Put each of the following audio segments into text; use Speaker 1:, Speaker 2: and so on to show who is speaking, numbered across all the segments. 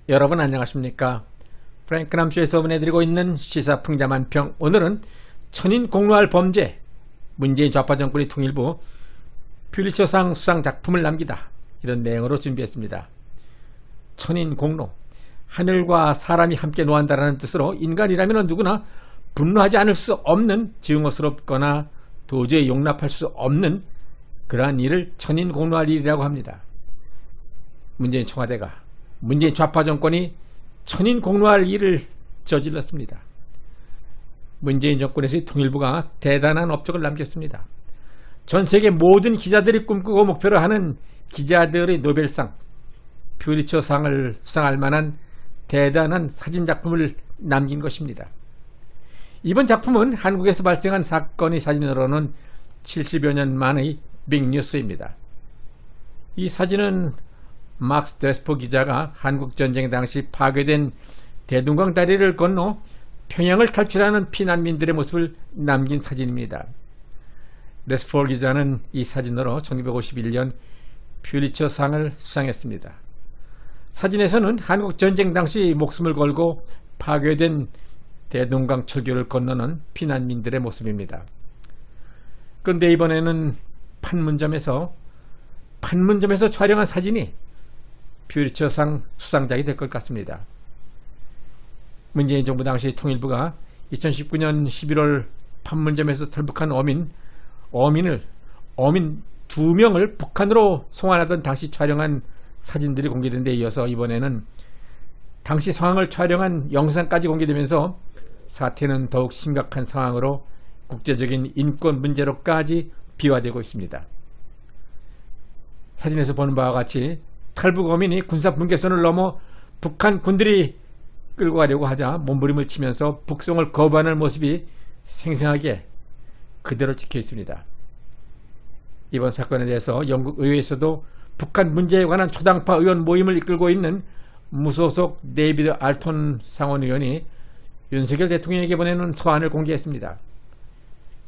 Speaker 1: 여러분 안녕하십니까? 프랭크남쇼에서 보내드리고 있는 시사풍자만평. 오늘은 천인 공로할 범죄, 문재인 좌파 정권의 통일부 퓰리처상 수상 작품을 남기다, 이런 내용으로 준비했습니다. 천인 공로, 하늘과 사람이 함께 노한다라는 뜻으로 인간이라면 누구나 분노하지 않을 수 없는 증오스럽거나 도저히 용납할 수 없는 그러한 일을 천인 공로할 일이라고 합니다. 문재인 청와대가, 문재인 좌파 정권이 천인 공로할 일을 저질렀습니다. 문재인 정권에서의 통일부가 대단한 업적을 남겼습니다. 전 세계 모든 기자들이 꿈꾸고 목표로 하는 기자들의 노벨상, 퓰리처상을 수상할 만한 대단한 사진작품을 남긴 것입니다. 이번 작품은 한국에서 발생한 사건의 사진으로는 70여 년 만의 빅뉴스입니다. 이 사진은 막스 데스포 기자가 한국전쟁 당시 파괴된 대동강 다리를 건너 평양을 탈출하는 피난민들의 모습을 남긴 사진입니다. 데스포 기자는 이 사진으로 1951년 퓰리처상을 수상했습니다. 사진에서는 한국전쟁 당시 목숨을 걸고 파괴된 대동강 철교를 건너는 피난민들의 모습입니다. 그런데 이번에는 판문점에서 촬영한 사진이 퓰리처상 수상작이 될 것 같습니다. 문재인 정부 당시 통일부가 2019년 11월 판문점에서 탈북한 어민 2명을 북한으로 송환하던 당시 촬영한 사진들이 공개된 데 이어서 이번에는 당시 상황을 촬영한 영상까지 공개되면서 사태는 더욱 심각한 상황으로 국제적인 인권 문제로까지 비화되고 있습니다. 사진에서 보는 바와 같이 탈북 어민이 군사 분계선을 넘어 북한 군들이 끌고 가려고 하자 몸부림을 치면서 북송을 거부하는 모습이 생생하게 그대로 찍혀 있습니다. 이번 사건에 대해서 영국 의회에서도 북한 문제에 관한 초당파 의원 모임을 이끌고 있는 무소속 데이비드 알톤 상원의원이 윤석열 대통령에게 보내는 서한을 공개했습니다.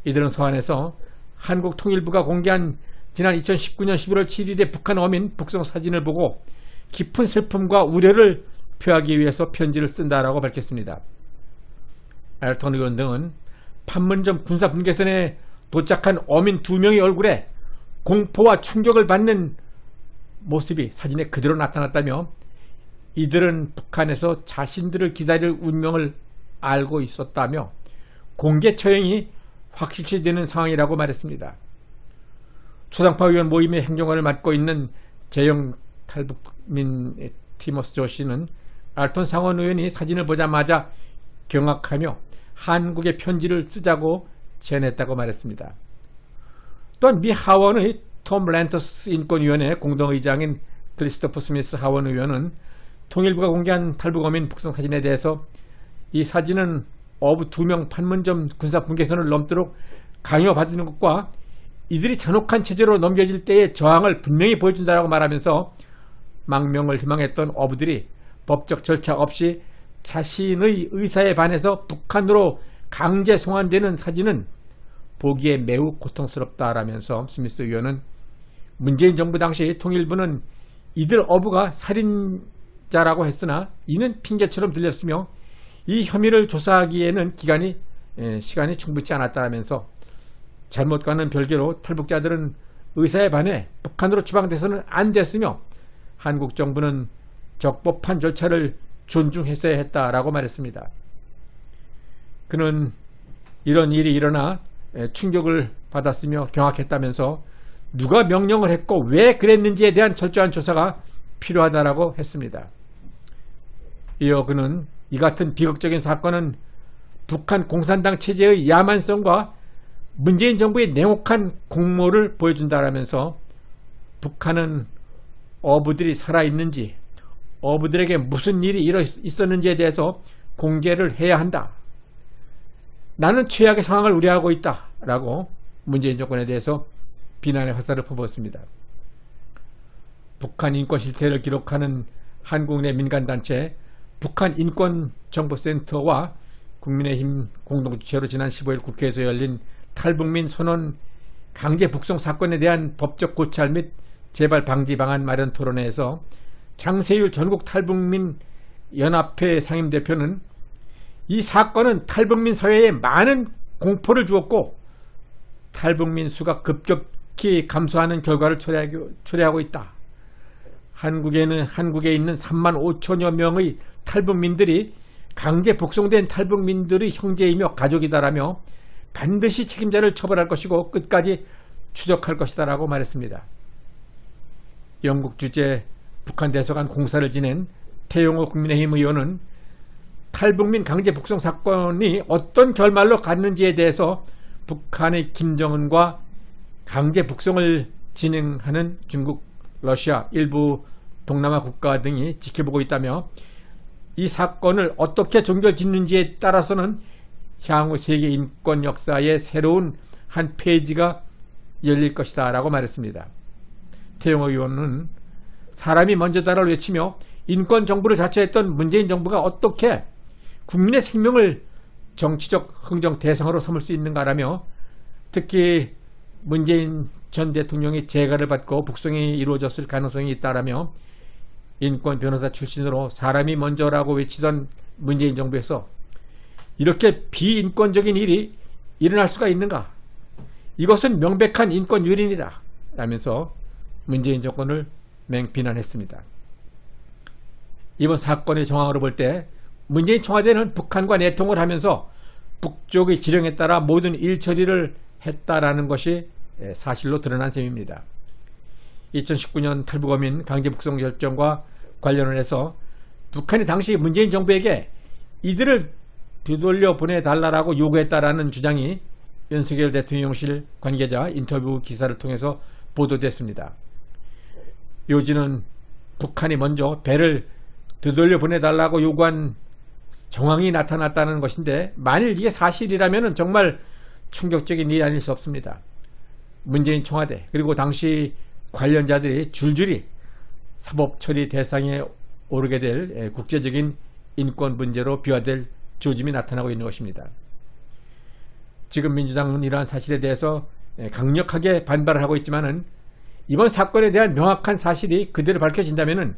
Speaker 1: 이들은 서한에서 한국 통일부가 공개한 지난 2019년 11월 7일의 북한 어민 북송 사진을 보고 깊은 슬픔과 우려를 표하기 위해서 편지를 쓴다라고 밝혔습니다. 알톤 의원 등은 판문점 군사 분계선에 도착한 어민 2명의 얼굴에 공포와 충격을 받는 모습이 사진에 그대로 나타났다며, 이들은 북한에서 자신들을 기다릴 운명을 알고 있었다며 공개 처형이 확실시되는 상황이라고 말했습니다. 초당파 의원 모임의 행정관을 맡고 있는 재형 탈북민 티머스 조 씨는 알톤 상원 의원이 사진을 보자마자 경악하며 한국에 편지를 쓰자고 제안했다고 말했습니다. 또한 미 하원의 톰 랜터스 인권위원회 공동의장인 크리스토퍼 스미스 하원 의원은 통일부가 공개한 탈북어민 북송 사진에 대해서 이 사진은 어부 2명 판문점 군사 분계선을 넘도록 강요받는 것과 이들이 잔혹한 체제로 넘겨질 때의 저항을 분명히 보여준다라고 말하면서 망명을 희망했던 어부들이 법적 절차 없이 자신의 의사에 반해서 북한으로 강제 송환되는 사진은 보기에 매우 고통스럽다라면서 스미스 의원은 문재인 정부 당시 통일부는 이들 어부가 살인자라고 했으나 이는 핑계처럼 들렸으며 이 혐의를 조사하기에는 시간이 충분치 않았다라면서 잘못과는 별개로 탈북자들은 의사에 반해 북한으로 추방돼서는 안 됐으며 한국 정부는 적법한 절차를 존중했어야 했다라고 말했습니다. 그는 이런 일이 일어나 충격을 받았으며 경악했다면서 누가 명령을 했고 왜 그랬는지에 대한 철저한 조사가 필요하다라고 했습니다. 이어 그는 이 같은 비극적인 사건은 북한 공산당 체제의 야만성과 문재인 정부의 냉혹한 공모를 보여준다라면서 북한은 어부들이 살아있는지, 어부들에게 무슨 일이 있었는지에 대해서 공개를 해야 한다. 나는 최악의 상황을 우려하고 있다 라고 문재인 정권에 대해서 비난의 화살을 퍼부었습니다. 북한 인권 실태를 기록하는 한국 내 민간단체 북한인권정보센터와 국민의힘 공동주최로 지난 15일 국회에서 열린 탈북민 선원 강제 북송 사건에 대한 법적 고찰 및 재발 방지 방안 마련 토론회에서 장세율 전국 탈북민 연합회 상임대표는 이 사건은 탈북민 사회에 많은 공포를 주었고 탈북민 수가 급격히 감소하는 결과를 초래하고 있다. 한국에 있는 3만 5천여 명의 탈북민들이 강제 북송된 탈북민들의 형제이며 가족이다라며 반드시 책임자를 처벌할 것이고 끝까지 추적할 것이다 라고 말했습니다. 영국 주재 북한 대사관 공사를 지낸 태용호 국민의힘 의원은 탈북민 강제 북송 사건이 어떤 결말로 갔는지에 대해서 북한의 김정은과 강제 북송을 진행하는 중국, 러시아, 일부 동남아 국가 등이 지켜보고 있다며 이 사건을 어떻게 종결짓는지에 따라서는 향후 세계 인권 역사의 새로운 한 페이지가 열릴 것이다 라고 말했습니다. 태용호 의원은 사람이 먼저다를 외치며 인권 정부를 자처했던 문재인 정부가 어떻게 국민의 생명을 정치적 흥정 대상으로 삼을 수 있는가라며 특히 문재인 전 대통령이 재가를 받고 북송이 이루어졌을 가능성이 있다라며 인권 변호사 출신으로 사람이 먼저라고 외치던 문재인 정부에서 이렇게 비인권적인 일이 일어날 수가 있는가? 이것은 명백한 인권 유린이다 라면서 문재인 정권을 맹비난했습니다. 이번 사건의 정황으로 볼 때 문재인 청와대는 북한과 내통을 하면서 북쪽의 지령에 따라 모든 일 처리를 했다라는 것이 사실로 드러난 셈입니다. 2019년 탈북어민 강제 북송 결정과 관련을 해서 북한이 당시 문재인 정부에게 이들을 되돌려 보내달라고 요구했다라는 주장이 윤석열 대통령실 관계자 인터뷰 기사를 통해서 보도됐습니다. 요지는 북한이 먼저 배를 되돌려 보내달라고 요구한 정황이 나타났다는 것인데 만일 이게 사실이라면 정말 충격적인 일이 아닐 수 없습니다. 문재인 청와대 그리고 당시 관련자들이 줄줄이 사법처리 대상에 오르게 될 국제적인 인권 문제로 비화될 조짐이 나타나고 있는 것입니다. 지금 민주당은 이러한 사실에 대해서 강력하게 반발을 하고 있지만은 이번 사건에 대한 명확한 사실이 그대로 밝혀진다면은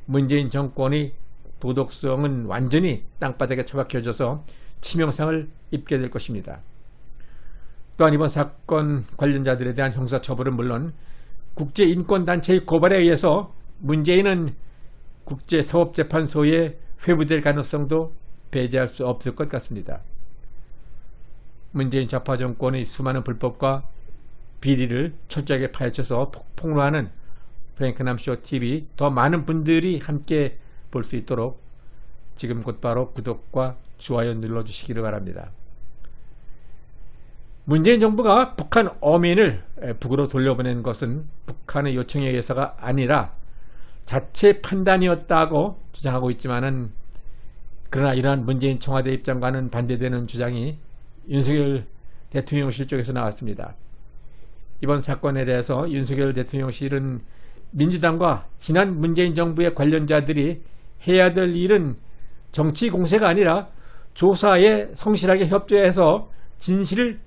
Speaker 1: 문재인 정권의 도덕성은 완전히 땅바닥에 처박혀져서 치명상을 입게 될 것입니다. 또한 이번 사건 관련자들에 대한 형사처벌은 물론 국제인권단체의 고발에 의해서 문재인은 국제사법재판소에 회부될 가능성도 배제할 수 없을 것 같습니다. 문재인 좌파 정권의 수많은 불법과 비리를 철저하게 파헤쳐서 폭로하는 프랭크남쇼 TV 더 많은 분들이 함께 볼 수 있도록 지금 곧바로 구독과 좋아요 눌러주시기를 바랍니다. 문재인 정부가 북한 어민을 북으로 돌려보낸 것은 북한의 요청에 의해서가 아니라 자체 판단이었다고 주장하고 있지만은 그러나 이러한 문재인 청와대 입장과는 반대되는 주장이 윤석열 대통령실 쪽에서 나왔습니다. 이번 사건에 대해서 윤석열 대통령실은 민주당과 지난 문재인 정부의 관련자들이 해야 될 일은 정치 공세가 아니라 조사에 성실하게 협조해서 진실을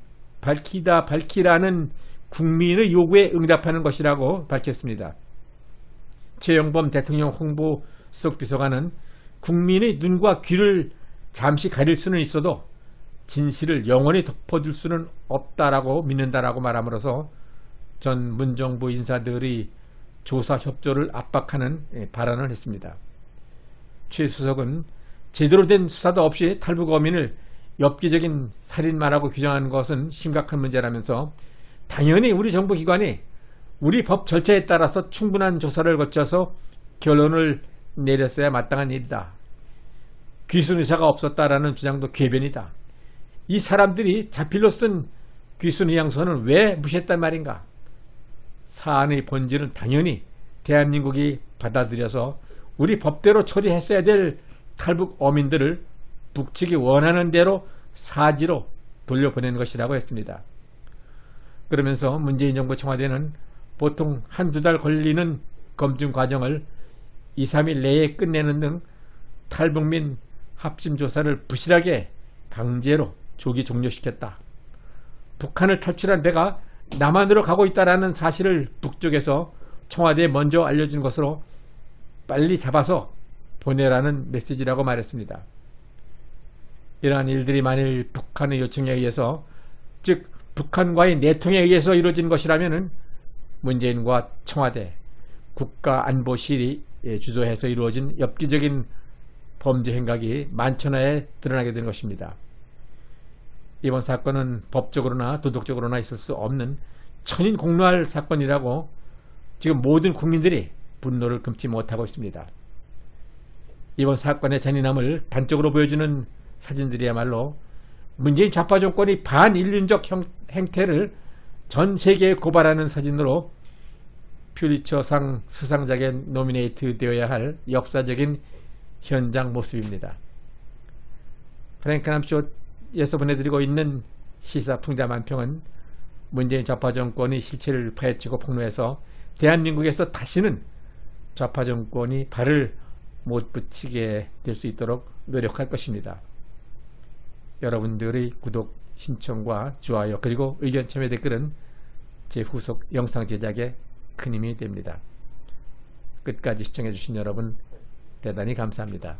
Speaker 1: 밝히라는 국민의 요구에 응답하는 것이라고 밝혔습니다. 최영범 대통령 홍보수석 비서관은 국민의 눈과 귀를 잠시 가릴 수는 있어도 진실을 영원히 덮어줄 수는 없다라고 믿는다라고 말함으로써 전 문정부 인사들의 조사 협조를 압박하는 발언을 했습니다. 최 수석은 제대로 된 수사도 없이 탈북 어민을 엽기적인 살인마라고 규정하는 것은 심각한 문제라면서 당연히 우리 정부기관이 우리 법 절차에 따라서 충분한 조사를 거쳐서 결론을 내렸어야 마땅한 일이다. 귀순 의사가 없었다라는 주장도 궤변이다. 이 사람들이 자필로 쓴 귀순 의향서는 왜 무시했단 말인가? 사안의 본질은 당연히 대한민국이 받아들여서 우리 법대로 처리했어야 될 탈북 어민들을 북측이 원하는 대로 사지로 돌려보낸 것이라고 했습니다. 그러면서 문재인 정부 청와대는 보통 한두 달 걸리는 검증 과정을 2, 3일 내에 끝내는 등 탈북민 합심 조사를 부실하게 강제로 조기 종료시켰다. 북한을 탈출한 배가 남한으로 가고 있다는 사실을 북쪽에서 청와대에 먼저 알려준 것으로 빨리 잡아서 보내라는 메시지라고 말했습니다. 이러한 일들이 만일 북한의 요청에 의해서, 즉 북한과의 내통에 의해서 이루어진 것이라면 문재인과 청와대, 국가안보실이 주도해서 이루어진 엽기적인 범죄 행각이 만천하에 드러나게 된 것입니다. 이번 사건은 법적으로나 도덕적으로나 있을 수 없는 천인공노할 사건이라고 지금 모든 국민들이 분노를 금치 못하고 있습니다. 이번 사건의 잔인함을 단적으로 보여주는 사진들이야말로 문재인 좌파 정권이 반인륜적 행태를 전 세계에 고발하는 사진으로 퓰리처상 수상작에 노미네이트 되어야 할 역사적인 현장 모습입니다. 프랭크남쇼에서 보내드리고 있는 시사 풍자만평은 문재인 좌파 정권이 실체를 파헤치고 폭로해서 대한민국에서 다시는 좌파 정권이 발을 못 붙이게 될 수 있도록 노력할 것입니다. 여러분들의 구독, 신청과 좋아요 그리고 의견 참여 댓글은 제 후속 영상 제작에 큰 힘이 됩니다. 끝까지 시청해주신 여러분 대단히 감사합니다.